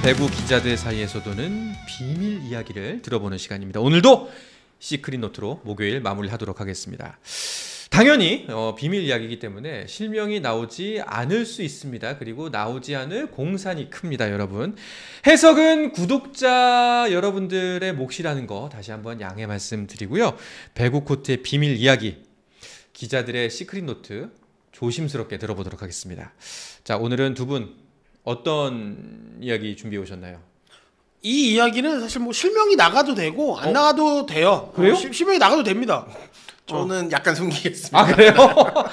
배구 기자들 사이에서 도는 비밀 이야기를 들어보는 시간입니다. 오늘도 시크릿 노트로 목요일 마무리하도록 하겠습니다. 당연히 비밀 이야기이기 때문에 실명이 나오지 않을 수 있습니다. 그리고 나오지 않을 공산이 큽니다, 여러분. 해석은 구독자 여러분들의 몫이라는 거 다시 한번 양해 말씀드리고요. 배구 코트의 비밀 이야기, 기자들의 시크릿 노트 조심스럽게 들어보도록 하겠습니다. 자, 오늘은 두 분 어떤 이야기 준비해 오셨나요? 이 이야기는 사실 뭐 실명이 나가도 되고 안 나가도 돼요. 그래요? 실명이 나가도 됩니다. 저는 약간 숨기겠습니다. 아, 그래요?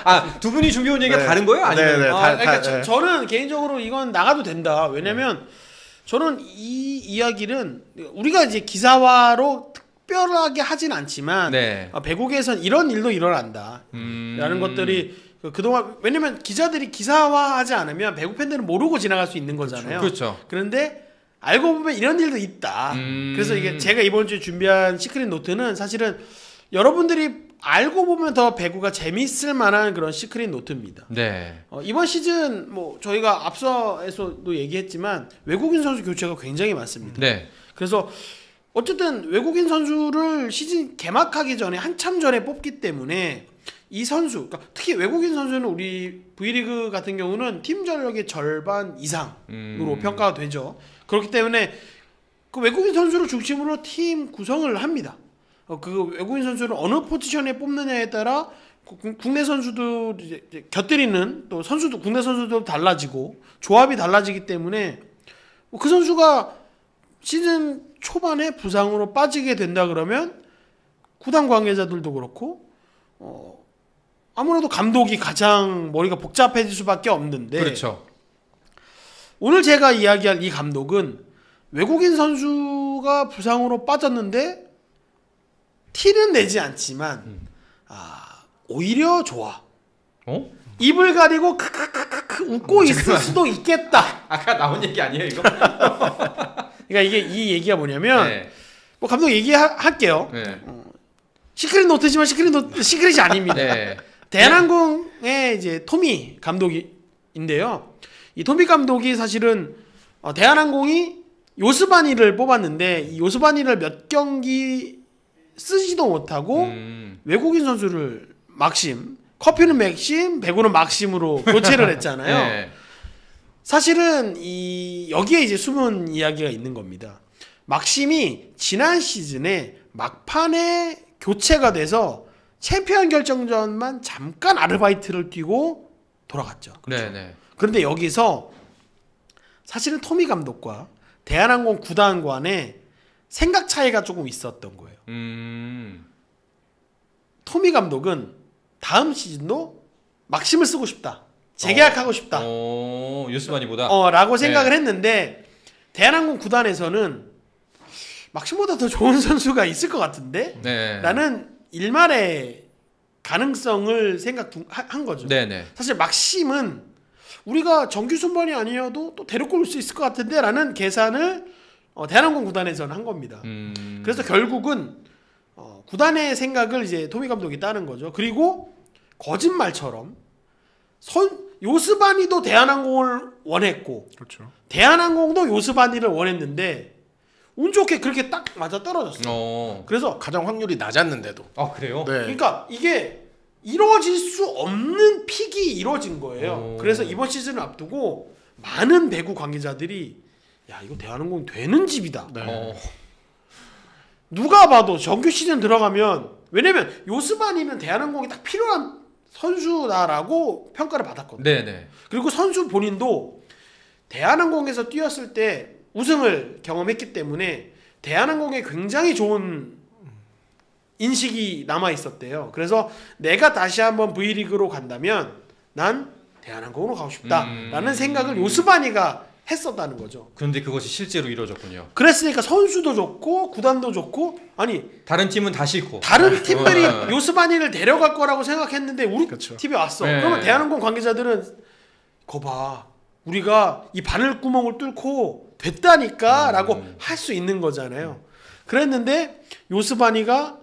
아, 두 분이 준비해 온 얘기가 네. 다른 거예요? 아니면? 네네. 그러니까 저는 개인적으로 이건 나가도 된다. 왜냐면 저는 이 이야기는 우리가 이제 기사화로 특별하게 하진 않지만 네. 배구계에선 이런 일도 일어난다 라는 것들이 그동안, 왜냐면 기자들이 기사화하지 않으면 배구 팬들은 모르고 지나갈 수 있는 거잖아요. 그렇죠. 그런데 알고 보면 이런 일도 있다. 그래서 이게 제가 이번 주에 준비한 시크릿 노트는 사실은 여러분들이 알고 보면 더 배구가 재밌을 만한 그런 시크릿 노트입니다. 네. 이번 시즌 뭐 저희가 앞서에서도 얘기했지만 외국인 선수 교체가 굉장히 많습니다. 네. 그래서 어쨌든 외국인 선수를 시즌 개막하기 전에 한참 전에 뽑기 때문에 이 선수, 그러니까 특히 외국인 선수는 우리 V리그 같은 경우는 팀 전력의 절반 이상으로 평가가 되죠. 그렇기 때문에 그 외국인 선수를 중심으로 팀 구성을 합니다. 그 외국인 선수를 어느 포지션에 뽑느냐에 따라 국내 선수도 이제 곁들이는 또 선수도 국내 선수도 달라지고 조합이 달라지기 때문에 그 선수가 시즌 초반에 부상으로 빠지게 된다 그러면 구단 관계자들도 그렇고 아무래도 감독이 가장 머리가 복잡해질 수밖에 없는데, 그렇죠. 오늘 제가 이야기할 이 감독은 외국인 선수가 부상으로 빠졌는데 티는 내지 않지만 오히려 좋아. 입을 가리고 크크크크 웃고 있을 수도 있겠다. 아까 나온 얘기 아니에요, 이거? 그러니까 이 얘기가 뭐냐면 네. 뭐 감독 얘기할게요. 네. 시크릿 노트지만 시크릿이 아닙니다. 네. 대한항공의 이제 토미 감독인데요. 이 토미 감독이 사실은 대한항공이 요스바니를 뽑았는데 이 요스바니를 몇 경기 쓰지도 못하고 외국인 선수를 막심, 커피는 맥심, 배구는 막심으로 교체를 했잖아요. 네. 사실은 여기에 이제 숨은 이야기가 있는 겁니다. 막심이 지난 시즌에 막판에 교체가 돼서 챔피언 결정전만 잠깐 아르바이트를 뛰고 돌아갔죠. 네, 네. 그런데 여기서 사실은 토미 감독과 대한항공 구단 간에 생각 차이가 조금 있었던 거예요. 토미 감독은 다음 시즌도 막심을 쓰고 싶다. 재계약하고 싶다. 요스바니보다? 라고 생각을 했는데 대한항공 구단에서는 막심보다 더 좋은 선수가 있을 것 같은데? 네. 라는 일말의 가능성을 생각한 거죠. 네네. 사실 막심은 우리가 정규 순번이 아니어도 또 데리고 올 수 있을 것 같은데 라는 계산을 대한항공 구단에서는 한 겁니다. 그래서 결국은 구단의 생각을 이제 토미 감독이 따른 거죠. 그리고 거짓말처럼 요스바니도 대한항공을 원했고, 그렇죠. 대한항공도 요스바니를 원했는데 운 좋게 그렇게 딱 맞아 떨어졌어요. 그래서 가장 확률이 낮았는데도. 아, 그래요? 네. 그러니까 이게 이루어질 수 없는 픽이 이루어진 거예요. 그래서 이번 시즌을 앞두고 많은 배구 관계자들이 야, 이거 대한항공 되는 집이다. 네. 누가 봐도 정규 시즌 들어가면, 왜냐면 요스바니는 대한항공이 딱 필요한 선수다라고 평가를 받았거든요. 네네. 그리고 선수 본인도 대한항공에서 뛰었을 때 우승을 경험했기 때문에 대한항공에 굉장히 좋은 인식이 남아 있었대요. 그래서 내가 다시 한번 V리그로 간다면 난 대한항공으로 가고 싶다라는 생각을 요스바니가 했었다는 거죠. 그런데 그것이 실제로 이루어졌군요. 그랬으니까 선수도 좋고 구단도 좋고, 아니 다른 팀은 다 싫고. 다른 팀들이 요스바니를 데려갈 거라고 생각했는데 우리 그쵸. 팀에 왔어. 네. 그러면 대한항공 관계자들은 거봐, 우리가 이 바늘구멍을 뚫고 됐다니까 라고 할 수 있는 거잖아요. 그랬는데 요스바니가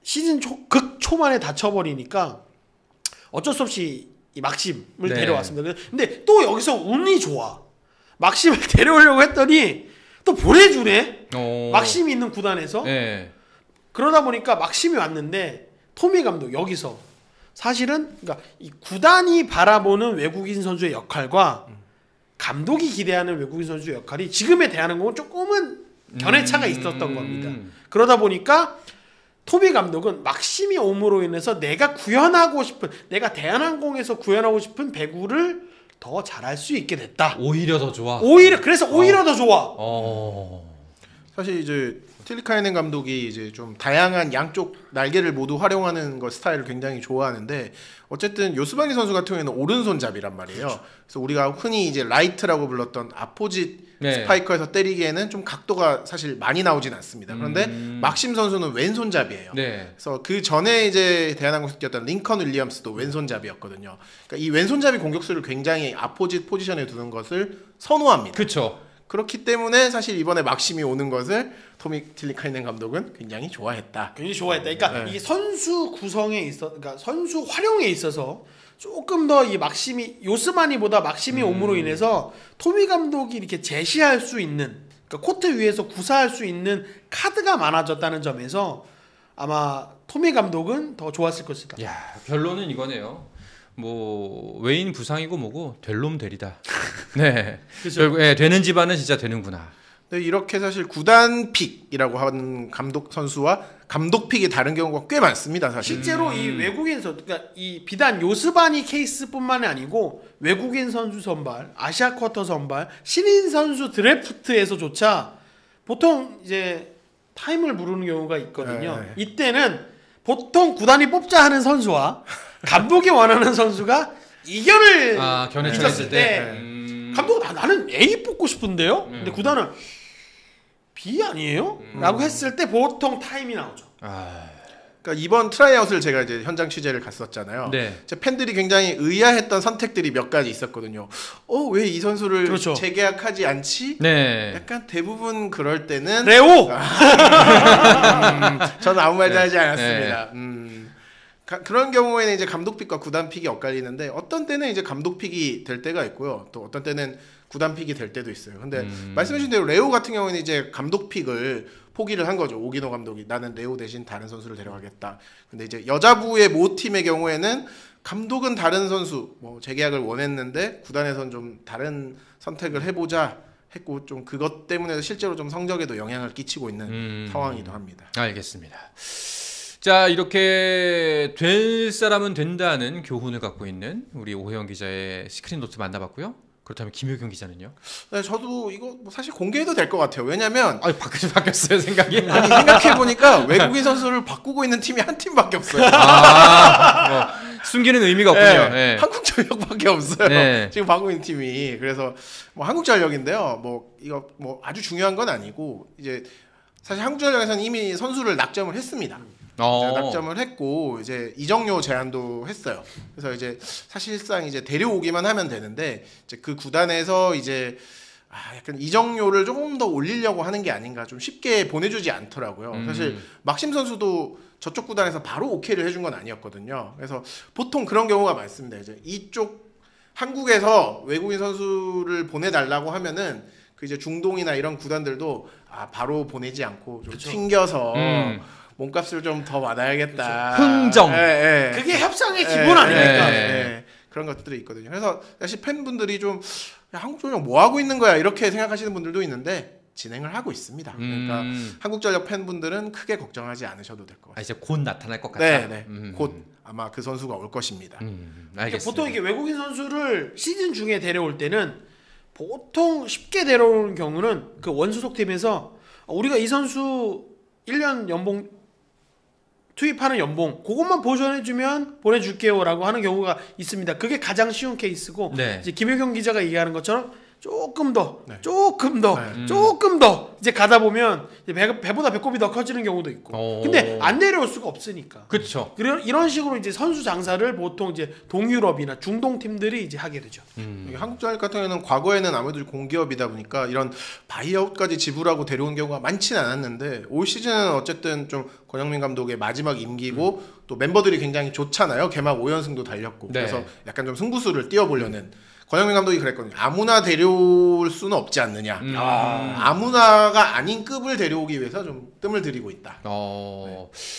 시즌 극초반에 다쳐버리니까 어쩔 수 없이 이 막심을 네. 데려왔습니다. 근데 또 여기서 운이 좋아. 막심을 데려오려고 했더니 또 보내주네. 어. 막심이 있는 구단에서. 네. 그러다 보니까 막심이 왔는데 토미 감독 여기서 사실은 그러니까 이 구단이 바라보는 외국인 선수의 역할과 감독이 기대하는 외국인 선수의 역할이 지금의 대한항공은 조금은 견해차가 있었던 겁니다. 그러다 보니까 토미 감독은 막심이 옴으로 인해서 내가 구현하고 싶은, 내가 대한항공에서 구현하고 싶은 배구를 더 잘할 수 있게 됐다. 오히려 더 좋아. 그래서 오히려 더 좋아. 사실 이제 틸리카이넨 감독이 이제 좀 다양한 양쪽 날개를 모두 활용하는 거 스타일을 굉장히 좋아하는데 어쨌든 요스바니 선수 같은 경우에는 오른손잡이란 말이에요. 그렇죠. 그래서 우리가 흔히 이제 라이트라고 불렀던 아포짓 네. 스파이커에서 때리기에는 좀 각도가 사실 많이 나오진 않습니다. 그런데 막심 선수는 왼손잡이에요. 네. 그래서 그 전에 이제 대한항공에서 뛰었던 링컨 윌리엄스도 왼손잡이였거든요. 그러니까 이 왼손잡이 공격수를 굉장히 아포짓 포지션에 두는 것을 선호합니다. 그렇죠. 그렇기 때문에 사실 이번에 막심이 오는 것을 토미 틸리카이넨 감독은 굉장히 좋아했다. 굉장히 좋아했다. 그러니까 네. 이게 선수 구성에 있어, 그러니까 선수 활용에 있어서 조금 더 이 막심이 요스마니보다 막심이 옴으로 인해서 토미 감독이 이렇게 제시할 수 있는, 그러니까 코트 위에서 구사할 수 있는 카드가 많아졌다는 점에서 아마 토미 감독은 더 좋았을 것이다. 야, 결론은 이거네요. 뭐 외인 부상이고 뭐고 될 놈 되리다. 네. 그렇죠. 결국 되는 집안은 진짜 되는구나. 네, 이렇게 사실 구단 픽이라고 하는 감독 선수와 감독 픽이 다른 경우가 꽤 많습니다. 사실. 실제로 이 외국인 선수, 그러니까 이 비단 요스바니 케이스뿐만이 아니고 외국인 선수 선발, 아시아 쿼터 선발, 신인 선수 드래프트에서조차 보통 이제 타임을 부르는 경우가 있거든요. 네. 이때는 보통 구단이 뽑자 하는 선수와 감독이 원하는 선수가 이견을 견해차가 있을 때. 감독 나는 A 뽑고 싶은데요. 근데 구단은 B 아니에요? 라고 했을 때 보통 타임이 나오죠. 그러니까 이번 트라이아웃을 제가 이제 현장 취재를 갔었잖아요. 네. 제 팬들이 굉장히 의아했던 선택들이 몇 가지 있었거든요. 왜 이 선수를 그렇죠. 재계약하지 않지? 네. 약간 대부분 그럴 때는 레오! 저는 아무 말도 네. 하지 않았습니다. 그런 경우에는 이제 감독 픽과 구단 픽이 엇갈리는데 어떤 때는 이제 감독 픽이 될 때가 있고요. 또 어떤 때는 구단 픽이 될 때도 있어요. 근데 말씀하신 대로 레오 같은 경우에는 이제 감독 픽을 포기를 한 거죠. 오기노 감독이 나는 레오 대신 다른 선수를 데려가겠다. 근데 이제 여자부의 모 팀의 경우에는 감독은 다른 선수 뭐 재계약을 원했는데 구단에선 좀 다른 선택을 해보자 했고 좀 그것 때문에 실제로 좀 성적에도 영향을 끼치고 있는 상황이기도 합니다. 알겠습니다. 자, 이렇게 될 사람은 된다는 교훈을 갖고 있는 우리 오혜영 기자의 시크릿 노트 만나봤고요. 그렇다면 김효경 기자는요? 네, 저도 이거 뭐 사실 공개해도 될 것 같아요. 왜냐면 바뀌었어요 생각이? 아니 생각해 보니까 외국인 선수를 바꾸고 있는 팀이 한 팀밖에 없어요. 뭐 숨기는 의미가 없군요. 네. 한국전력밖에 없어요. 네. 지금 바꾸고 있는 팀이. 그래서 뭐 한국전력인데요. 뭐 이거 뭐 아주 중요한 건 아니고 이제 사실 한국전력에서는 이미 선수를 낙점을 했습니다. 낙점을 했고 이제 이정료 제안도 했어요. 그래서 이제 사실상 이제 데려오기만 하면 되는데 이제 그 구단에서 이제 약간 이정료를 조금 더 올리려고 하는 게 아닌가, 좀 쉽게 보내주지 않더라고요. 사실 막심 선수도 저쪽 구단에서 바로 오케이를 해준 건 아니었거든요. 그래서 보통 그런 경우가 많습니다. 이제 이쪽 한국에서 외국인 선수를 보내달라고 하면은 그 이제 중동이나 이런 구단들도 바로 보내지 않고 좀 튕겨서 몸값을 좀 더 받아야겠다. 흥정. 그게 협상의 기본 아닙니까? 그런 것들이 있거든요. 그래서 사실 팬분들이 좀 한국전력 뭐 하고 있는 거야 이렇게 생각하시는 분들도 있는데 진행을 하고 있습니다. 그러니까 한국전력 팬분들은 크게 걱정하지 않으셔도 될 것 같아요. 이제 곧 나타날 것 같다. 네. 곧 아마 그 선수가 올 것입니다. 알겠습니다. 보통 이게 외국인 선수를 시즌 중에 데려올 때는 보통 쉽게 데려오는 경우는 그 원소속 팀에서 우리가 이 선수 1년 연봉 투입하는 연봉 그것만 보존해주면 보내줄게요라고 하는 경우가 있습니다. 그게 가장 쉬운 케이스고 네. 이제 김효경 기자가 얘기하는 것처럼 조금 더 네. 조금 더 이제 가다 보면 이제 배보다 배꼽이 더 커지는 경우도 있고 근데 안 내려올 수가 없으니까 그렇죠. 이런 식으로 이제 선수 장사를 보통 이제 동유럽이나 중동 팀들이 이제 하게 되죠. 한국전력 같은 경우에는 과거에는 아무래도 공기업이다 보니까 이런 바이아웃까지 지불하고 데려온 경우가 많지는 않았는데 올 시즌은 어쨌든 좀 권영민 감독의 마지막 임기고 또 멤버들이 굉장히 좋잖아요. 개막 5연승도 달렸고 네. 그래서 약간 좀 승부수를 띄워보려는 권영민 감독이 그랬거든요. 아무나 데려올 수는 없지 않느냐. 아무나가 아닌 급을 데려오기 위해서 좀 뜸을 들이고 있다.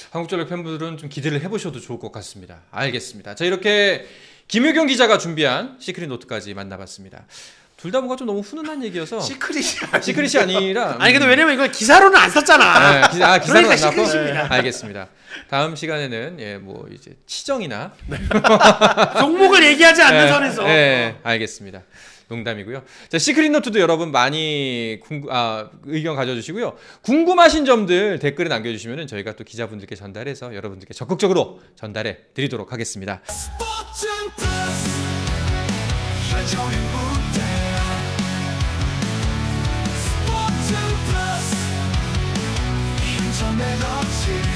한국전력 팬분들은 좀 기대를 해보셔도 좋을 것 같습니다. 알겠습니다. 자, 이렇게 김효경 기자가 준비한 시크릿 노트까지 만나봤습니다. 둘 다 뭔가 좀 너무 훈훈한 얘기여서 시크릿이 아니라 아니 근데 왜냐면 이걸 기사로는 안 썼잖아. 네, 기사로 그러니까 안 나왔고 시크릿입니다. 알겠습니다. 다음 시간에는 뭐 이제 치정이나 종목을 얘기하지 않는 선에서. 알겠습니다. 농담이고요. 자, 시크릿 노트도 여러분 많이 의견 가져주시고요. 궁금하신 점들 댓글에 남겨주시면 저희가 또 기자분들께 전달해서 여러분들께 적극적으로 전달해 드리도록 하겠습니다. 스포츠 플러스 힘좀 내놓지